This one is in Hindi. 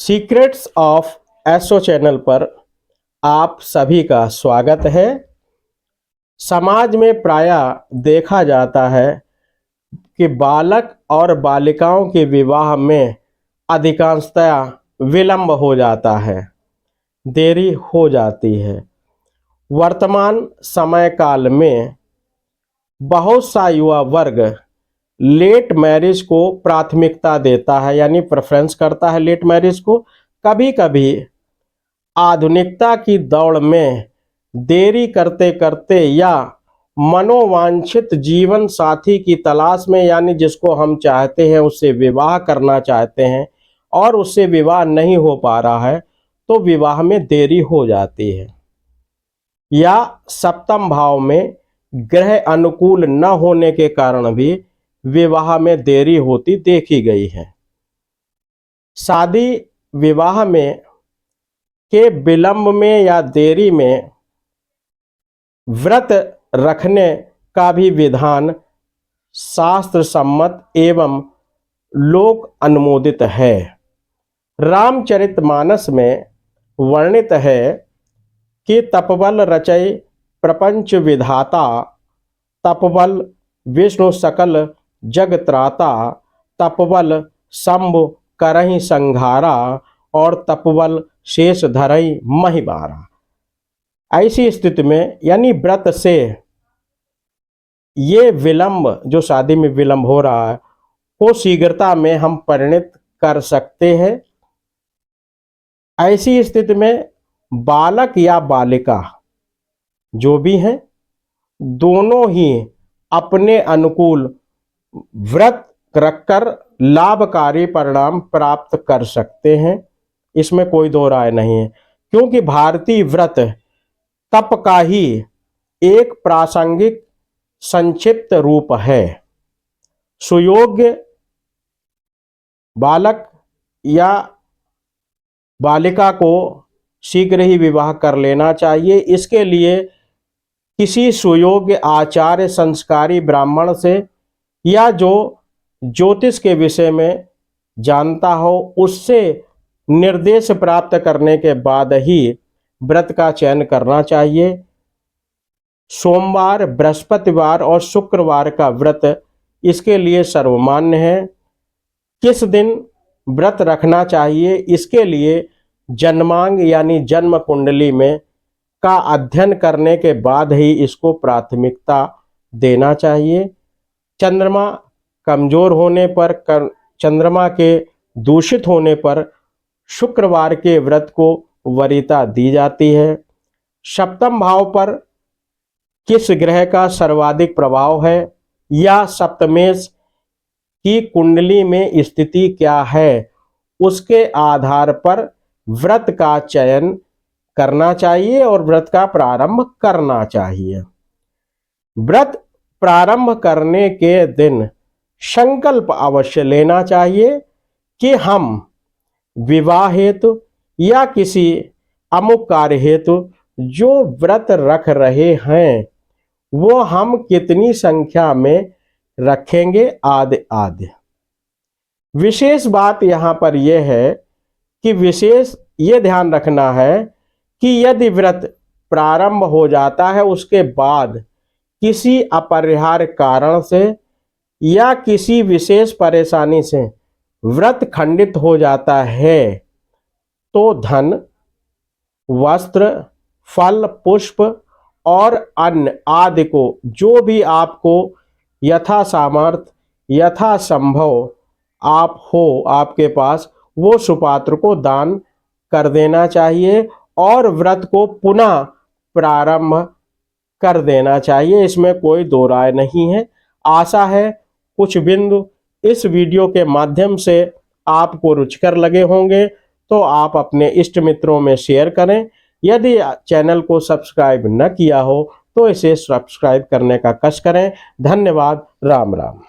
सीक्रेट्स ऑफ एस्ट्रो चैनल पर आप सभी का स्वागत है। समाज में प्रायः देखा जाता है कि बालक और बालिकाओं के विवाह में अधिकांशतया विलंब हो जाता है, देरी हो जाती है। वर्तमान समय काल में बहुत सा युवा वर्ग लेट मैरिज को प्राथमिकता देता है, यानी प्रेफरेंस करता है लेट मैरिज को। कभी कभी आधुनिकता की दौड़ में देरी करते करते या मनोवांछित जीवन साथी की तलाश में, यानी जिसको हम चाहते हैं उससे विवाह करना चाहते हैं और उससे विवाह नहीं हो पा रहा है, तो विवाह में देरी हो जाती है। या सप्तम भाव में ग्रह अनुकूल न होने के कारण भी विवाह में देरी होती देखी गई है। शादी विवाह में के विलंब में या देरी में व्रत रखने का भी विधान शास्त्र सम्मत एवं लोक अनुमोदित है। रामचरितमानस में वर्णित है कि तपबल रचय प्रपंच विधाता, तपबल विष्णु सकल जग त्राता, तपबल शंभु करहि संघारा और तपबल शेष धरई महिबारा। ऐसी स्थिति में यानी व्रत से ये विलंब, जो शादी में विलंब हो रहा है, को शीघ्रता में हम परिणित कर सकते हैं। ऐसी स्थिति में बालक या बालिका जो भी हैं, दोनों ही अपने अनुकूल व्रत रखकर लाभकारी परिणाम प्राप्त कर सकते हैं। इसमें कोई दो राय नहीं है, क्योंकि भारतीय व्रत तप का ही एक प्रासंगिक संक्षिप्त रूप है। सुयोग्य बालक या बालिका को शीघ्र ही विवाह कर लेना चाहिए। इसके लिए किसी सुयोग्य आचार्य संस्कारी ब्राह्मण से या जो ज्योतिष के विषय में जानता हो उससे निर्देश प्राप्त करने के बाद ही व्रत का चयन करना चाहिए। सोमवार, बृहस्पतिवार और शुक्रवार का व्रत इसके लिए सर्वमान्य है। किस दिन व्रत रखना चाहिए, इसके लिए जन्मांग यानी जन्म कुंडली में का अध्ययन करने के बाद ही इसको प्राथमिकता देना चाहिए। चंद्रमा कमजोर होने पर, चंद्रमा के दूषित होने पर शुक्रवार के व्रत को वरीयता दी जाती है। सप्तम भाव पर किस ग्रह का सर्वाधिक प्रभाव है या सप्तमेश की कुंडली में स्थिति क्या है, उसके आधार पर व्रत का चयन करना चाहिए और व्रत का प्रारंभ करना चाहिए। व्रत प्रारंभ करने के दिन संकल्प अवश्य लेना चाहिए कि हम विवाह हेतु या किसी अमुक कार्य हेतु जो व्रत रख रहे हैं वो हम कितनी संख्या में रखेंगे आदि आदि। विशेष बात यहाँ पर यह है कि विशेष ये ध्यान रखना है कि यदि व्रत प्रारंभ हो जाता है उसके बाद किसी अपरिहार्य कारण से या किसी विशेष परेशानी से व्रत खंडित हो जाता है तो धन, वस्त्र, फल, पुष्प और अन्न आदि को जो भी आपको यथा सामर्थ्य यथा संभव आपके पास वो सुपात्र को दान कर देना चाहिए और व्रत को पुनः प्रारंभ कर देना चाहिए। इसमें कोई दो राय नहीं है। आशा है कुछ बिंदु इस वीडियो के माध्यम से आपको रुचिकर लगे होंगे, तो आप अपने इष्ट मित्रों में शेयर करें। यदि चैनल को सब्सक्राइब न किया हो तो इसे सब्सक्राइब करने का कष्ट करें। धन्यवाद। राम राम।